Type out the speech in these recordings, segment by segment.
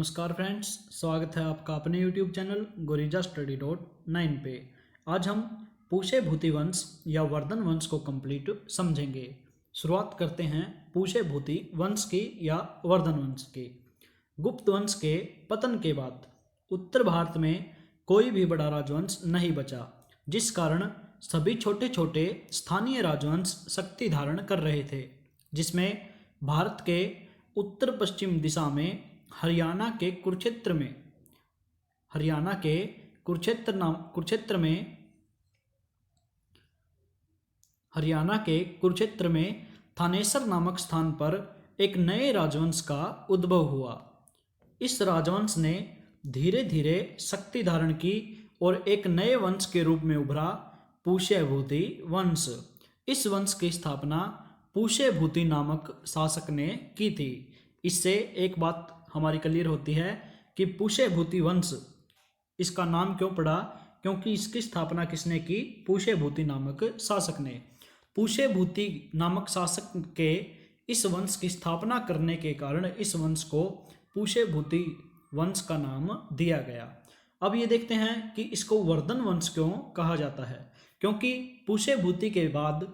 नमस्कार फ्रेंड्स, स्वागत है आपका अपने YouTube चैनल गोरिजा Study.9 पे। आज हम पूषे भूति वंश या वर्धन वंश को कंप्लीट समझेंगे। शुरुआत करते हैं पूषे भूति वंश की या वर्धन वंश की। गुप्त वंश के पतन के बाद उत्तर भारत में कोई भी बड़ा राजवंश नहीं बचा, जिस कारण सभी छोटे छोटे स्थानीय राजवंश शक्ति धारण कर रहे थे, जिसमें भारत के उत्तर पश्चिम दिशा में हरियाणा के कुरुक्षेत्र में थानेसर नामक स्थान पर एक नए राजवंश का उद्भव हुआ। इस राजवंश ने धीरे धीरे शक्ति धारण की और एक नए वंश के रूप में उभरा, पूष्य भूति वंश। इस वंश की स्थापना पूष्य भूति नामक शासक ने की थी। इससे एक बात हमारी क्लियर होती है कि पूष्य भूति वंश इसका नाम क्यों पड़ा, क्योंकि इसकी स्थापना किसने की? पूष्य भूति नामक शासक ने। पूष्य भूति नामक शासक के इस वंश की स्थापना करने के कारण इस वंश को पूष्य भूति वंश का नाम दिया गया। अब ये देखते हैं कि इसको वर्धन वंश क्यों कहा जाता है, क्योंकि पूष्य भूति के बाद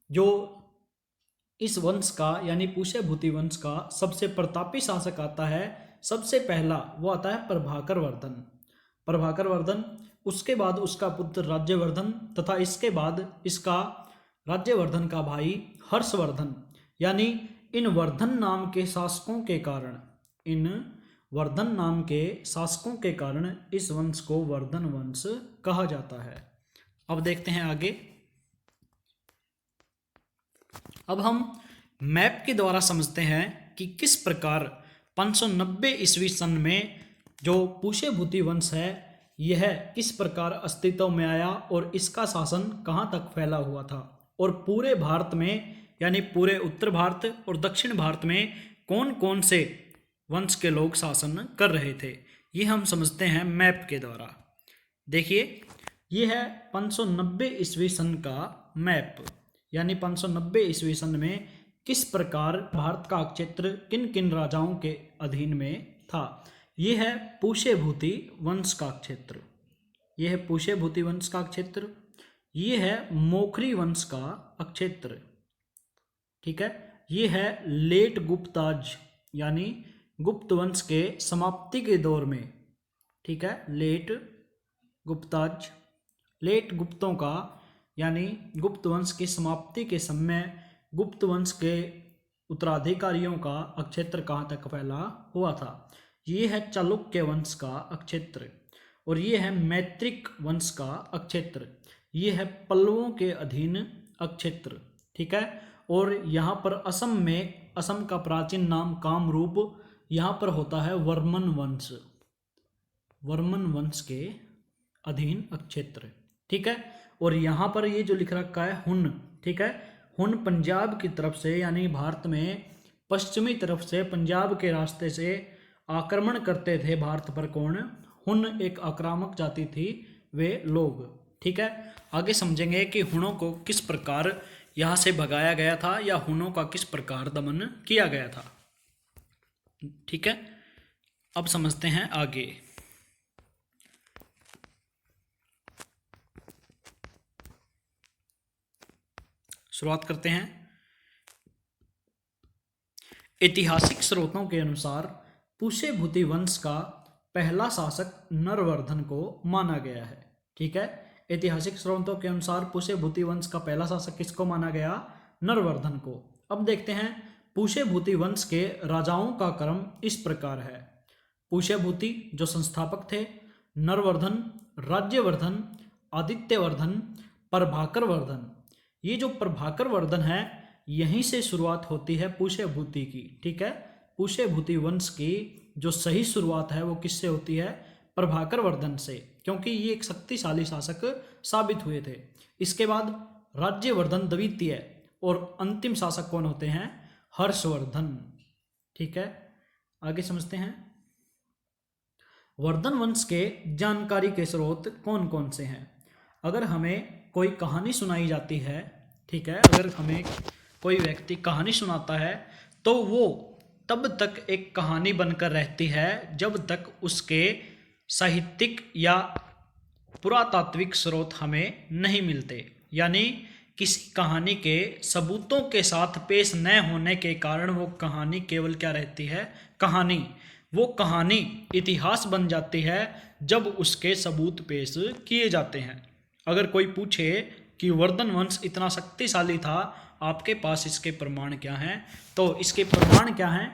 जो इस वंश का यानी पूष्य भूति वंश का सबसे प्रतापी शासक आता है, सबसे पहला वो आता है प्रभाकर वर्धन। उसके बाद उसका पुत्र राज्यवर्धन तथा इसके बाद इसका राज्यवर्धन का भाई हर्षवर्धन। यानी इन वर्धन नाम के शासकों के कारण इस वंश को वर्धन वंश कहा जाता है। अब देखते हैं आगे। अब हम मैप के द्वारा समझते हैं कि किस प्रकार 590 ईस्वी सन में जो पूष्य भूति वंश है यह किस प्रकार अस्तित्व में आया और इसका शासन कहाँ तक फैला हुआ था, और पूरे भारत में यानी पूरे उत्तर भारत और दक्षिण भारत में कौन कौन से वंश के लोग शासन कर रहे थे, ये हम समझते हैं मैप के द्वारा। देखिए, ये है 590 ईस्वी सन का मैप, यानी 590 ईस्वी सन में किस प्रकार भारत का क्षेत्र किन किन राजाओं के अधीन में था। ये है पूष्य भूति वंश का क्षेत्र, ये है पूष्य भूति वंश का क्षेत्र, ये है मोखरी वंश का क्षेत्र, ठीक है। ये है लेट गुप्ताज यानी गुप्त वंश के समाप्ति के दौर में, ठीक है। लेट गुप्तों का यानी गुप्त वंश की समाप्ति के समय गुप्त वंश के उत्तराधिकारियों का क्षेत्र कहाँ तक फैला हुआ था। ये है चालुक्य वंश का क्षेत्र, और ये है मैत्रिक वंश का क्षेत्र, ये है पल्लवों के अधीन क्षेत्र, ठीक है। और यहाँ पर असम का प्राचीन नाम कामरूप, यहाँ पर होता है वर्मन वंश के अधीन क्षेत्र, ठीक है। और यहाँ पर ये जो लिख रखा है हुन, ठीक है, हुन पंजाब की तरफ से यानी भारत में पश्चिमी तरफ से पंजाब के रास्ते से आक्रमण करते थे भारत पर। कौन? हुन एक आक्रामक जाति थी वे लोग, ठीक है। आगे समझेंगे कि हुनों को किस प्रकार यहाँ से भगाया गया था या हुनों का किस प्रकार दमन किया गया था, ठीक है। अब समझते हैं आगे। शुरुआत करते हैं। ऐतिहासिक स्रोतों के अनुसार पूष्य भूति वंश का पहला शासक नरवर्धन को माना गया है, ठीक है। ऐतिहासिक स्रोतों के अनुसार पूष्य भूति वंश का पहला शासक किसको माना गया? नरवर्धन को। अब देखते हैं पूष्य भूति वंश के राजाओं का क्रम इस प्रकार है। पूष्य भूति जो संस्थापक थे, नरवर्धन, राज्यवर्धन, आदित्यवर्धन, प्रभाकर वर्धन। ये जो प्रभाकर वर्धन है यहीं से शुरुआत होती है पूष्य भूति की, ठीक है। पूष्य भूति वंश की जो सही शुरुआत है वो किससे होती है? प्रभाकर वर्धन से, क्योंकि ये एक शक्तिशाली शासक साबित हुए थे। इसके बाद राज्यवर्धन द्वितीय और अंतिम शासक कौन होते हैं? हर्षवर्धन, ठीक है। आगे समझते हैं। वर्धन वंश के जानकारी के स्रोत कौन कौन से हैं? अगर हमें कोई कहानी सुनाई जाती है, ठीक है, अगर हमें कोई व्यक्ति कहानी सुनाता है तो वो तब तक एक कहानी बनकर रहती है जब तक उसके साहित्यिक या पुरातात्विक स्रोत हमें नहीं मिलते। यानी किसी कहानी के सबूतों के साथ पेश न होने के कारण वो कहानी केवल क्या रहती है, कहानी। वो कहानी इतिहास बन जाती है जब उसके सबूत पेश किए जाते हैं। अगर कोई पूछे कि वर्धन वंश इतना शक्तिशाली था, आपके पास इसके प्रमाण क्या हैं, तो इसके प्रमाण क्या हैं?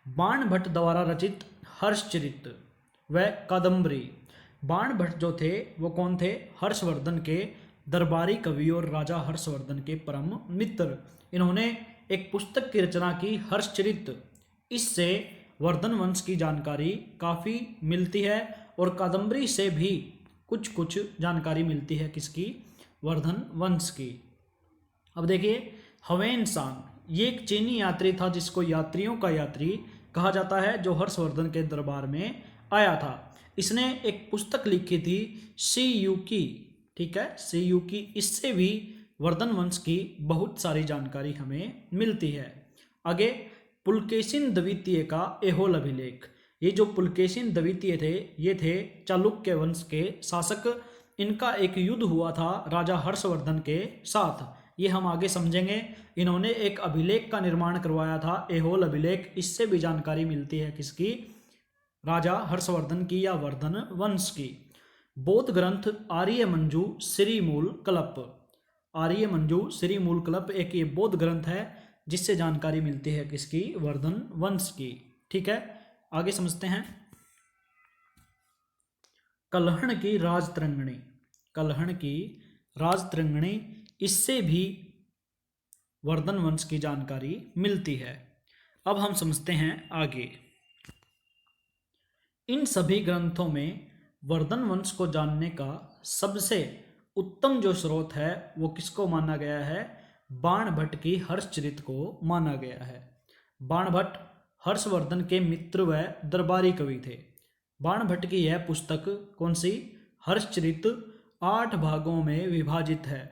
बाणभट्ट द्वारा रचित हर्षचरित व कादम्बरी। बाणभट्ट जो थे वो कौन थे? हर्षवर्धन के दरबारी कवि और राजा हर्षवर्धन के परम मित्र। इन्होंने एक पुस्तक की रचना की, हर्षचरित। इससे वर्धन वंश की जानकारी काफ़ी मिलती है और कादम्बरी से भी कुछ कुछ जानकारी मिलती है। किसकी? वर्धन वंश की। अब देखिए, हवेन सांग ये एक चीनी यात्री था जिसको यात्रियों का यात्री कहा जाता है, जो हर्षवर्धन के दरबार में आया था। इसने एक पुस्तक लिखी थी सी यू की, ठीक है, सी यू की। इससे भी वर्धन वंश की बहुत सारी जानकारी हमें मिलती है। आगे, पुलकेशिन द्वितीय का एहोल अभिलेख। ये जो पुलकेशिन द्वितीय थे, ये थे चालुक्य वंश के शासक। इनका एक युद्ध हुआ था राजा हर्षवर्धन के साथ, ये हम आगे समझेंगे। इन्होंने एक अभिलेख का निर्माण करवाया था, एहोल अभिलेख। इससे भी जानकारी मिलती है किसकी? राजा हर्षवर्धन की या वर्धन वंश की। बौद्ध ग्रंथ आर्यमंजू श्रीमूल कल्प। आर्यमंजू श्रीमूल कल्प एक ये बौद्ध ग्रंथ है जिससे जानकारी मिलती है किसकी? वर्धन वंश की। ठीक है, आगे समझते हैं। कल्हण की राजतरंगिणी। कल्हण की राजतरंगिणी, इससे भी वर्धन वंश की जानकारी मिलती है। अब हम समझते हैं आगे। इन सभी ग्रंथों में वर्धन वंश को जानने का सबसे उत्तम जो स्रोत है वो किसको माना गया है? बाणभट्ट की हर्षचरित को माना गया है। बाणभट्ट हर्षवर्धन के मित्र व दरबारी कवि थे। बाणभट्ट की यह पुस्तक कौन सी? हर्षचरित 8 भागों में विभाजित है।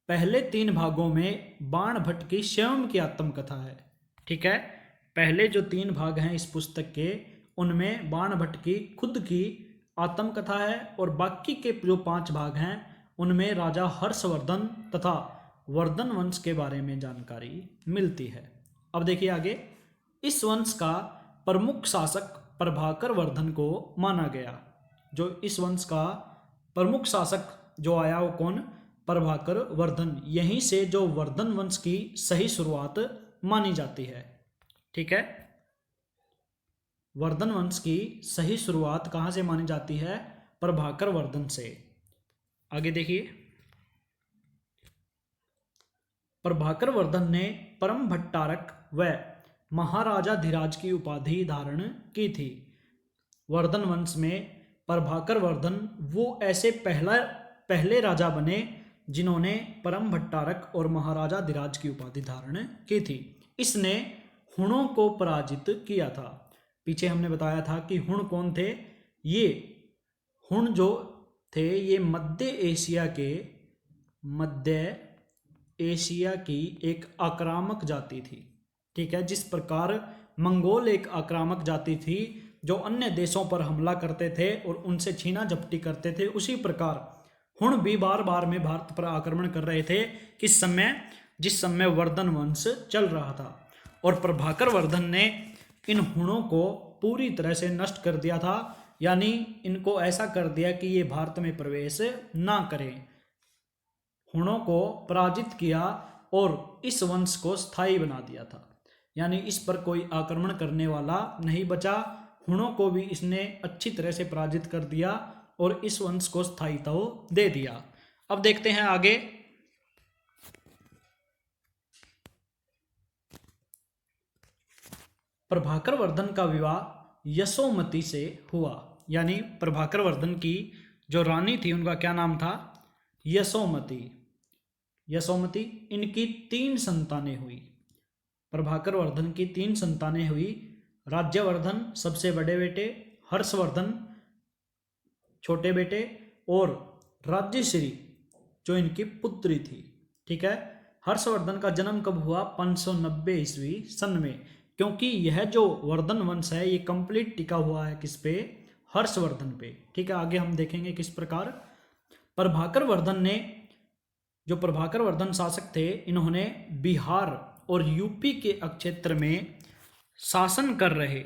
पहले 3 भागों में बाणभट्ट की स्वयं की आत्मकथा है। ठीक है, पहले जो 3 भाग हैं इस पुस्तक के, उनमें बाणभट्ट की खुद की आत्मकथा है और बाकी के जो 5 भाग हैं उनमें राजा हर्षवर्धन तथा वर्धन वंश के बारे में जानकारी मिलती है। अब देखिए आगे। इस वंश का प्रमुख शासक प्रभाकर वर्धन को माना गया। जो इस वंश का प्रमुख शासक जो आया वो कौन? प्रभाकर वर्धन। यहीं से जो वर्धन वंश की सही शुरुआत मानी जाती है। ठीक है, वर्धन वंश की सही शुरुआत कहाँ से मानी जाती है? प्रभाकर वर्धन से। आगे देखिए, प्रभाकर वर्धन ने परम भट्टारक व महाराजा धीराज की उपाधि धारण की थी। वर्धन वंश में प्रभाकर वर्धन वो ऐसे पहले राजा बने जिन्होंने परम भट्टारक और महाराजा धीराज की उपाधि धारण की थी। इसने हुणों को पराजित किया था। पीछे हमने बताया था कि हुण कौन थे? ये हुण जो थे ये मध्य एशिया की एक आक्रामक जाति थी। ठीक है, जिस प्रकार मंगोल एक आक्रामक जाति थी जो अन्य देशों पर हमला करते थे और उनसे छीना झपटी करते थे, उसी प्रकार हुण भी बार बार में भारत पर आक्रमण कर रहे थे। किस समय? जिस समय वर्धन वंश चल रहा था। और प्रभाकर वर्धन ने इन हुणों को पूरी तरह से नष्ट कर दिया था, यानी इनको ऐसा कर दिया कि ये भारत में प्रवेश ना करें। हुणों को पराजित किया और इस वंश को स्थायी बना दिया था, यानी इस पर कोई आक्रमण करने वाला नहीं बचा। हुणों को भी इसने अच्छी तरह से पराजित कर दिया और इस वंश को स्थायित्व दे दिया। अब देखते हैं आगे। प्रभाकर वर्धन का विवाह यशोमती से हुआ, यानी प्रभाकर वर्धन की जो रानी थी उनका क्या नाम था? यशोमती। यशोमती, इनकी 3 संतानें हुई। प्रभाकर वर्धन की 3 संतानें हुई। राज्यवर्धन सबसे बड़े बेटे, हर्षवर्धन छोटे बेटे और राज्यश्री जो इनकी पुत्री थी। ठीक है, हर्षवर्धन का जन्म कब हुआ? 590 ईस्वी सन में, क्योंकि यह जो वर्धन वंश है ये कंप्लीट टिका हुआ है किस पे, हर्षवर्धन पे। ठीक है, आगे हम देखेंगे किस प्रकार। प्रभाकर वर्धन ने, जो प्रभाकर वर्धन शासक थे, इन्होंने बिहार और यूपी के क्षेत्र में शासन कर रहे,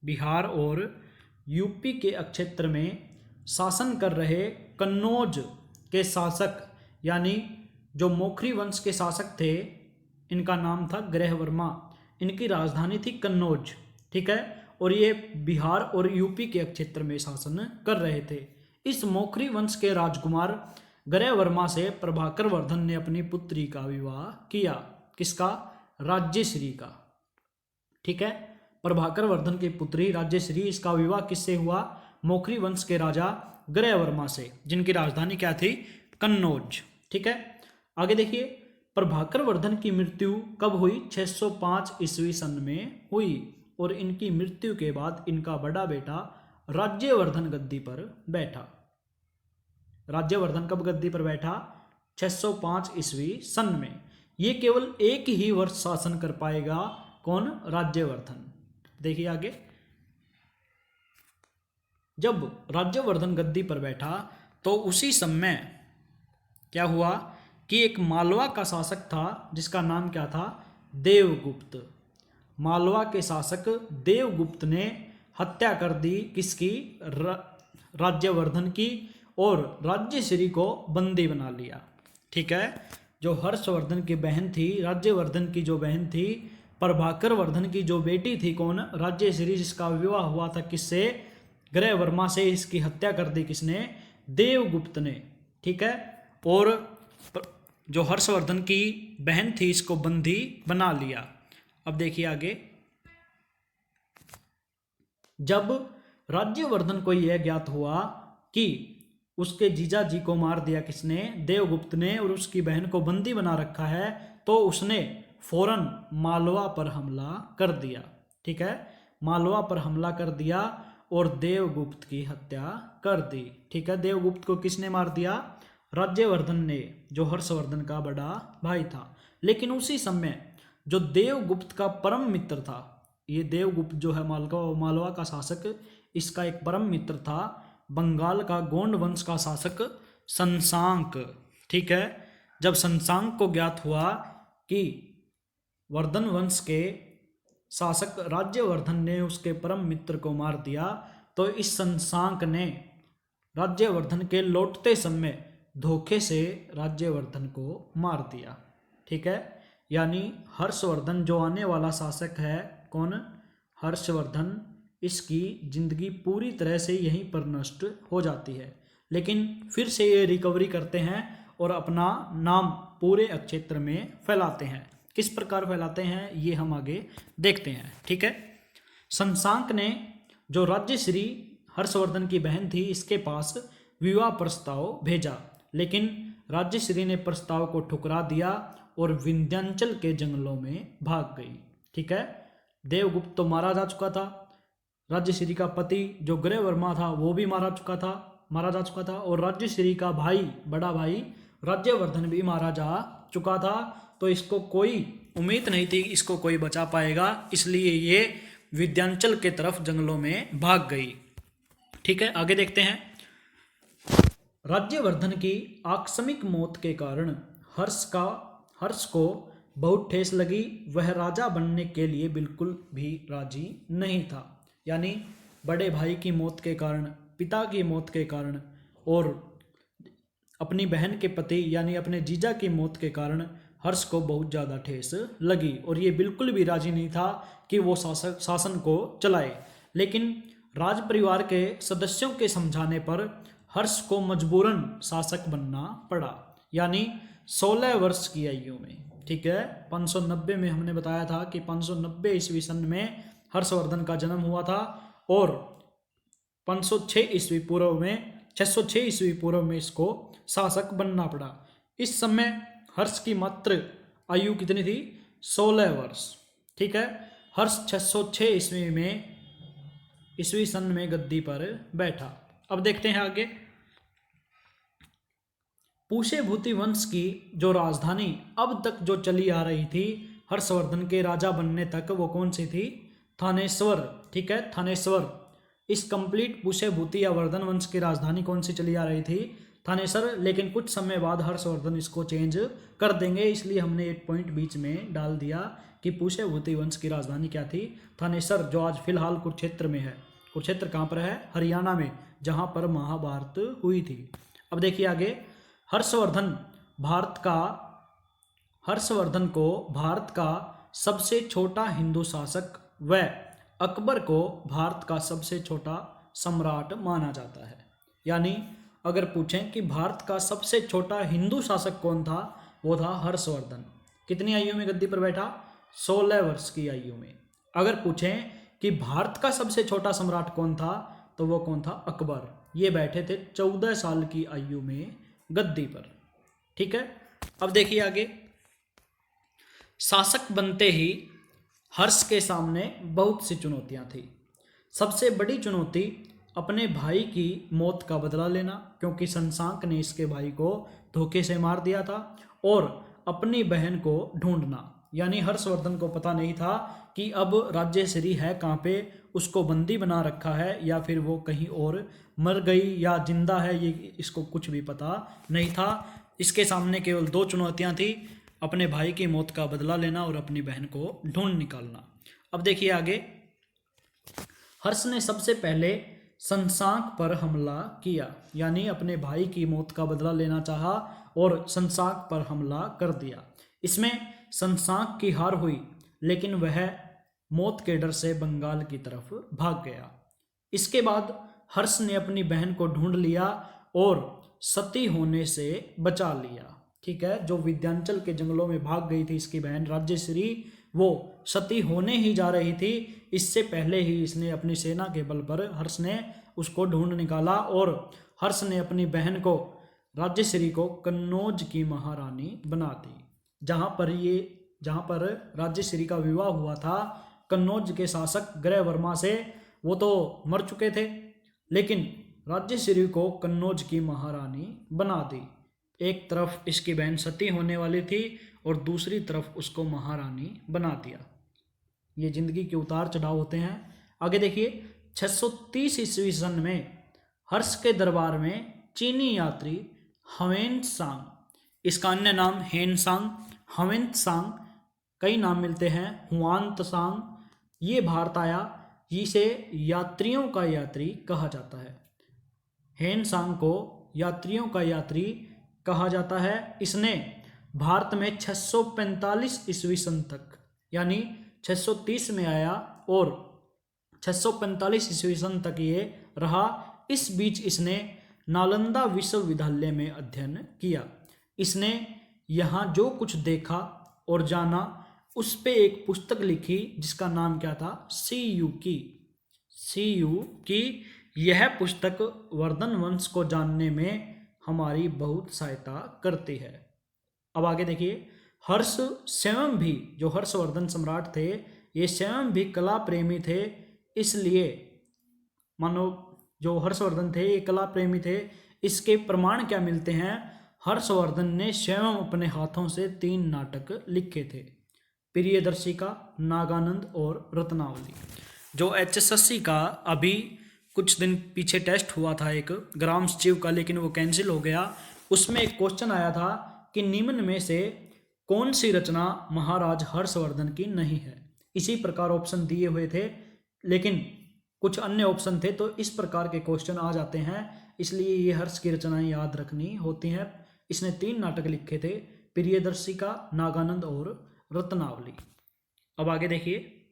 बिहार और यूपी के क्षेत्र में शासन कर रहे कन्नौज के शासक, यानी जो मोखरी वंश के शासक थे, इनका नाम था ग्रहवर्मा, इनकी राजधानी थी कन्नौज। ठीक है, और ये बिहार और यूपी के क्षेत्र में शासन कर रहे थे। इस मोखरी वंश के राजकुमार ग्रहवर्मा से प्रभाकर वर्धन ने अपनी पुत्री का विवाह किया। किसका? राज्यश्री का। ठीक है, प्रभाकर वर्धन की पुत्री राज्यश्री, इसका विवाह किससे हुआ? मोखरी वंश के राजा ग्रहवर्मा से, जिनकी राजधानी क्या थी? कन्नौज। ठीक है, आगे देखिए, प्रभाकर वर्धन की मृत्यु कब हुई? 605 ईस्वी सन में हुई, और इनकी मृत्यु के बाद इनका बड़ा बेटा राज्यवर्धन गद्दी पर बैठा। राज्यवर्धन कब गद्दी पर बैठा? 605 ईस्वी सन में। ये केवल एक ही वर्ष शासन कर पाएगा। कौन? राज्यवर्धन। देखिए आगे, जब राज्यवर्धन गद्दी पर बैठा तो उसी समय क्या हुआ कि एक मालवा का शासक था जिसका नाम क्या था? देवगुप्त। मालवा के शासक देवगुप्त ने हत्या कर दी किसकी? राज्यवर्धन की, और राज्यश्री को बंदी बना लिया। ठीक है, जो हर्षवर्धन की बहन थी, राज्यवर्धन की जो बहन थी, प्रभाकर वर्धन की जो बेटी थी, कौन? राज्यश्री, जिसका विवाह हुआ था किससे? ग्रहवर्मा से। इसकी हत्या कर दी किसने? देवगुप्त ने। ठीक है, और जो हर्षवर्धन की बहन थी इसको बंदी बना लिया। अब देखिए आगे, जब राज्यवर्धन को यह ज्ञात हुआ कि उसके जीजा जी को मार दिया किसने? देवगुप्त ने, और उसकी बहन को बंदी बना रखा है, तो उसने फौरन मालवा पर हमला कर दिया। ठीक है, मालवा पर हमला कर दिया और देवगुप्त की हत्या कर दी। ठीक है, देवगुप्त को किसने मार दिया? राज्यवर्धन ने, जो हर्षवर्धन का बड़ा भाई था। लेकिन उसी समय जो देवगुप्त का परम मित्र था, ये देवगुप्त जो है मालवा का शासक, इसका एक परम मित्र था बंगाल का गोंड वंश का शासक शशांक। ठीक है, जब शशांक को ज्ञात हुआ कि वर्धन वंश के शासक राज्यवर्धन ने उसके परम मित्र को मार दिया, तो इस शशांक ने राज्यवर्धन के लौटते समय धोखे से राज्यवर्धन को मार दिया। ठीक है, यानी हर्षवर्धन जो आने वाला शासक है, कौन? हर्षवर्धन, इसकी जिंदगी पूरी तरह से यहीं पर नष्ट हो जाती है। लेकिन फिर से ये रिकवरी करते हैं और अपना नाम पूरे क्षेत्र में फैलाते हैं। किस प्रकार फैलाते हैं ये हम आगे देखते हैं। ठीक है, शशांक ने जो राज्यश्री हर्षवर्धन की बहन थी इसके पास विवाह प्रस्ताव भेजा, लेकिन राज्यश्री ने प्रस्ताव को ठुकरा दिया और विंध्याचल के जंगलों में भाग गई। ठीक है, देवगुप्त तो मारा जा चुका था, राज्यश्री का पति जो ग्रहवर्मा था वो भी मारा जा चुका था, और राज्यश्री का भाई, बड़ा भाई राज्यवर्धन भी मारा जा चुका था। तो इसको कोई उम्मीद नहीं थी इसको कोई बचा पाएगा, इसलिए ये विंध्याचल के तरफ जंगलों में भाग गई। ठीक है, आगे देखते हैं। राज्यवर्धन की आकस्मिक मौत के कारण हर्ष को बहुत ठेस लगी। वह राजा बनने के लिए बिल्कुल भी राजी नहीं था। यानी बड़े भाई की मौत के कारण, पिता की मौत के कारण, और अपनी बहन के पति यानी अपने जीजा की मौत के कारण हर्ष को बहुत ज़्यादा ठेस लगी, और ये बिल्कुल भी राजी नहीं था कि वो शासन को चलाए। लेकिन राज परिवार के सदस्यों के समझाने पर हर्ष को मजबूरन शासक बनना पड़ा, यानी 16 वर्ष की आयु में। ठीक है, 590 में हमने बताया था कि 590 ईस्वी सन में हर्षवर्धन का जन्म हुआ था, और 506 ईस्वी पूर्व में 606 ईस्वी पूर्व में इसको शासक बनना पड़ा। इस समय हर्ष की मात्र आयु कितनी थी? 16 वर्ष। ठीक है, हर्ष 606 ईस्वी सन में गद्दी पर बैठा। अब देखते हैं आगे। पुष्यभूति वंश की जो राजधानी अब तक जो चली आ रही थी हर्षवर्धन के राजा बनने तक वो कौन सी थी? थानेश्वर। ठीक है, थानेश्वर। इस कंप्लीट पुष्यभूति या वर्धन वंश की राजधानी कौन सी चली आ रही थी? थानेसर। लेकिन कुछ समय बाद हर्षवर्धन इसको चेंज कर देंगे, इसलिए हमने एक पॉइंट बीच में डाल दिया कि पुष्यभूति वंश की राजधानी क्या थी? थानेसर, जो आज फिलहाल कुरुक्षेत्र में है। कुरुक्षेत्र कहाँ पर है? हरियाणा में, जहाँ पर महाभारत हुई थी। अब देखिए आगे, हर्षवर्धन को भारत का सबसे छोटा हिंदू शासक व अकबर को भारत का सबसे छोटा सम्राट माना जाता है। यानी अगर पूछें कि भारत का सबसे छोटा हिंदू शासक कौन था, वो था हर्षवर्धन। कितनी आयु में गद्दी पर बैठा? 16 वर्ष की आयु में। अगर पूछें कि भारत का सबसे छोटा सम्राट कौन था, तो वो कौन था? अकबर। ये बैठे थे 14 साल की आयु में गद्दी पर। ठीक है, अब देखिए आगे, शासक बनते ही हर्ष के सामने बहुत सी चुनौतियां थी। सबसे बड़ी चुनौती अपने भाई की मौत का बदला लेना, क्योंकि शशांक ने इसके भाई को धोखे से मार दिया था, और अपनी बहन को ढूंढना। यानी हर्षवर्धन को पता नहीं था कि अब राज्यश्री है कहाँ पे, उसको बंदी बना रखा है या फिर वो कहीं और मर गई या जिंदा है, ये इसको कुछ भी पता नहीं था। इसके सामने केवल 2 चुनौतियां थी, अपने भाई की मौत का बदला लेना और अपनी बहन को ढूंढ निकालना। अब देखिए आगे, हर्ष ने सबसे पहले शशांक पर हमला किया, यानी अपने भाई की मौत का बदला लेना चाहा और शशांक पर हमला कर दिया। इसमें शशांक की हार हुई, लेकिन वह मौत के डर से बंगाल की तरफ भाग गया। इसके बाद हर्ष ने अपनी बहन को ढूंढ लिया और सती होने से बचा लिया। ठीक है, जो विंध्याचल के जंगलों में भाग गई थी इसकी बहन राज्यश्री, वो सती होने ही जा रही थी। इससे पहले ही इसने अपनी सेना के बल पर हर्ष ने उसको ढूंढ निकाला और हर्ष ने अपनी बहन को, राज्यश्री को, कन्नौज की महारानी बना दी। जहाँ पर राज्यश्री का विवाह हुआ था कन्नौज के शासक ग्रहवर्मा से, वो तो मर चुके थे, लेकिन राज्यश्री को कन्नौज की महारानी बना दी। एक तरफ इसकी बहन सती होने वाली थी और दूसरी तरफ उसको महारानी बना दिया। ये जिंदगी के उतार चढ़ाव होते हैं। आगे देखिए, 630 ईस्वी सन में हर्ष के दरबार में चीनी यात्री ह्वेन-त्सांग, इसका अन्य नाम हेन-सांग, ह्वेन-त्सांग, कई नाम मिलते हैं, हुआन-त्सांग, ये भारत आया, जिसे यात्रियों का यात्री कहा जाता है। हेन-सांग को यात्रियों का यात्री कहा जाता है। इसने भारत में 645 ईस्वी सन तक, यानी 630 में आया और 645 ईस्वी सन तक ये रहा। इस बीच इसने नालंदा विश्वविद्यालय में अध्ययन किया। इसने यहाँ जो कुछ देखा और जाना उस पे एक पुस्तक लिखी जिसका नाम क्या था? सीयू की। यह पुस्तक वर्धन वंश को जानने में हमारी बहुत सहायता करती है। अब आगे देखिए, हर्ष स्वयं भी, जो हर्षवर्धन सम्राट थे, ये स्वयं भी कला प्रेमी थे। इसलिए मानो जो हर्षवर्धन थे ये कला प्रेमी थे। इसके प्रमाण क्या मिलते हैं? हर्षवर्धन ने स्वयं अपने हाथों से 3 नाटक लिखे थे, प्रियदर्शिका, नागानंद और रत्नावली। जो एचएसएससी का अभी कुछ दिन पीछे टेस्ट हुआ था एक ग्राम सचिव का, लेकिन वो कैंसिल हो गया। उसमें एक क्वेश्चन आया था कि निम्न में से कौन सी रचना महाराज हर्षवर्धन की नहीं है। इसी प्रकार ऑप्शन दिए हुए थे, लेकिन कुछ अन्य ऑप्शन थे, तो इस प्रकार के क्वेश्चन आ जाते हैं। इसलिए ये हर्ष की रचनाएं याद रखनी होती हैं। इसने 3 नाटक लिखे थे, प्रियदर्शिका, नागानंद और रत्नावली। अब आगे देखिए,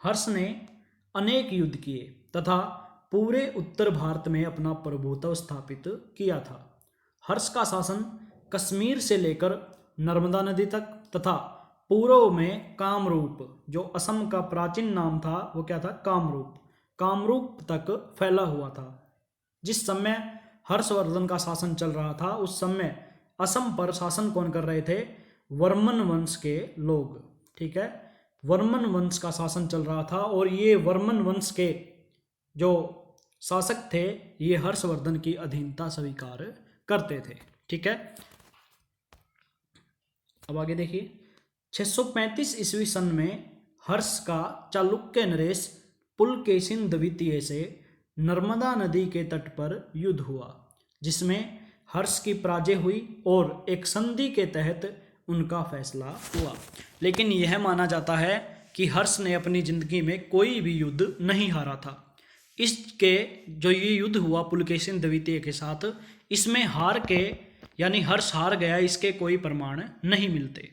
हर्ष ने अनेक युद्ध किए तथा पूरे उत्तर भारत में अपना प्रभुत्व स्थापित किया था। हर्ष का शासन कश्मीर से लेकर नर्मदा नदी तक तथा पूर्व में कामरूप, जो असम का प्राचीन नाम था वो क्या था? कामरूप तक फैला हुआ था। जिस समय हर्षवर्धन का शासन चल रहा था उस समय असम पर शासन कौन कर रहे थे? वर्मन वंश के लोग। ठीक है, वर्मन वंश का शासन चल रहा था और ये वर्मन वंश के जो शासक थे ये हर्षवर्धन की अधीनता स्वीकार करते थे। ठीक है, अब आगे देखिए, 635 ईस्वी सन में हर्ष का चालुक्य नरेश पुलकेशिन द्वितीय से नर्मदा नदी के तट पर युद्ध हुआ, जिसमें हर्ष की पराजय हुई और एक संधि के तहत उनका फैसला हुआ। लेकिन यह माना जाता है कि हर्ष ने अपनी जिंदगी में कोई भी युद्ध नहीं हारा था। इसके जो ये युद्ध हुआ पुलकेशिन द्वितीय के साथ, इसमें हार के यानी हर्ष हार गया इसके कोई प्रमाण नहीं मिलते।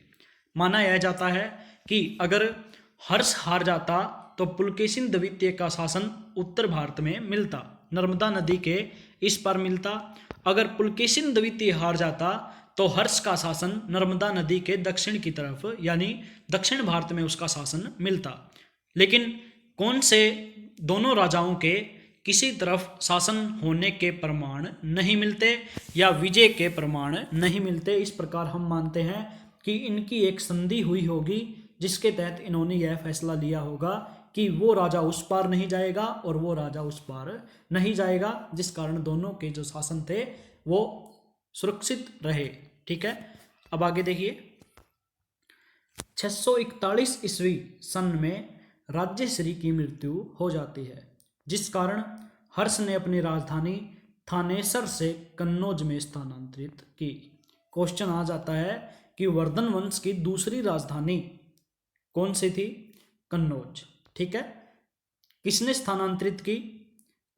माना यह जाता है कि अगर हर्ष हार जाता तो पुलकेशिन द्वितीय का शासन उत्तर भारत में मिलता, नर्मदा नदी के इस पार मिलता। अगर पुलकेशिन द्वितीय हार जाता तो हर्ष का शासन नर्मदा नदी के दक्षिण की तरफ यानी दक्षिण भारत में उसका शासन मिलता। लेकिन कौन से दोनों राजाओं के किसी तरफ शासन होने के प्रमाण नहीं मिलते या विजय के प्रमाण नहीं मिलते। इस प्रकार हम मानते हैं कि इनकी एक संधि हुई होगी जिसके तहत इन्होंने यह फैसला लिया होगा कि वो राजा उस पार नहीं जाएगा और वो राजा उस पार नहीं जाएगा, जिस कारण दोनों के जो शासन थे वो सुरक्षित रहे। ठीक है, अब आगे देखिए, 641 ईस्वी सन में राज्यश्री की मृत्यु हो जाती है, जिस कारण हर्ष ने अपनी राजधानी थानेसर से कन्नौज में स्थानांतरित की। क्वेश्चन आ जाता है कि वर्धन वंश की दूसरी राजधानी कौन सी थी? कन्नौज। ठीक है, किसने स्थानांतरित की?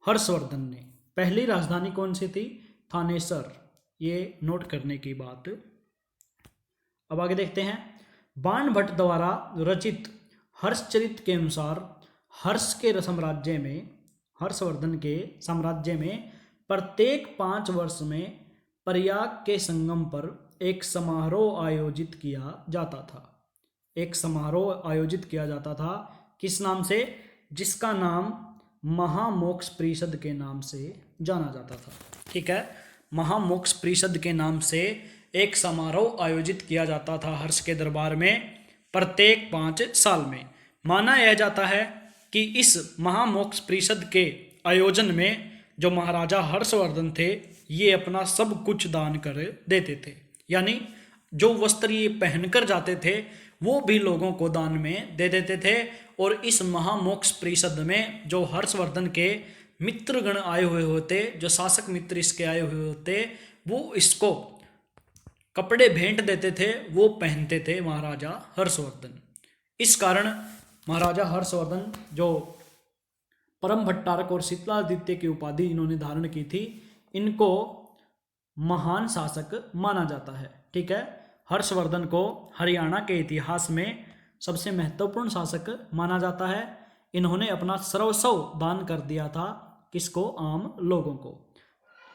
हर्षवर्धन ने। पहली राजधानी कौन सी थी? थानेसर। ये नोट करने की बात। अब आगे देखते हैं, बाण भट्ट द्वारा रचित हर्षचरित के अनुसार हर्षवर्धन के साम्राज्य में प्रत्येक 5 वर्ष में प्रयाग के संगम पर एक समारोह आयोजित किया जाता था। एक समारोह आयोजित किया जाता था, किस नाम से? जिसका नाम महामोक्ष परिषद के नाम से जाना जाता था। ठीक है, महामोक्ष परिषद के नाम से एक समारोह आयोजित किया जाता था हर्ष के दरबार में प्रत्येक 5 साल में। माना यह जाता है कि इस महामोक्ष परिषद के आयोजन में जो महाराजा हर्षवर्धन थे ये अपना सब कुछ दान कर देते थे, यानी जो वस्त्र ये पहनकर जाते थे वो भी लोगों को दान में दे देते थे। और इस महामोक्ष परिषद में जो हर्षवर्धन के मित्रगण आए हुए होते, जो शासक मित्र इसके आए हुए होते, वो इसको कपड़े भेंट देते थे, वो पहनते थे महाराजा हर्षवर्धन। इस कारण महाराजा हर्षवर्धन जो परम भट्टारक और शीतलादित्य की उपाधि इन्होंने धारण की थी, इनको महान शासक माना जाता है। ठीक है, हर्षवर्धन को हरियाणा के इतिहास में सबसे महत्वपूर्ण शासक माना जाता है। इन्होंने अपना सर्वस्व दान कर दिया था, किसको? आम लोगों को।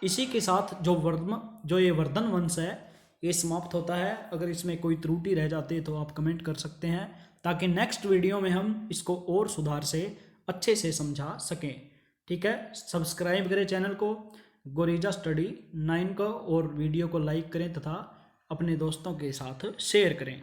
इसी के साथ जो ये वर्धन वंश है ये समाप्त होता है। अगर इसमें कोई त्रुटि रह जाती है तो आप कमेंट कर सकते हैं, ताकि नेक्स्ट वीडियो में हम इसको और सुधार से अच्छे से समझा सकें। ठीक है, सब्सक्राइब करें चैनल को गोरिजा स्टडी 9 को और वीडियो को लाइक करें तथा अपने दोस्तों के साथ शेयर करें।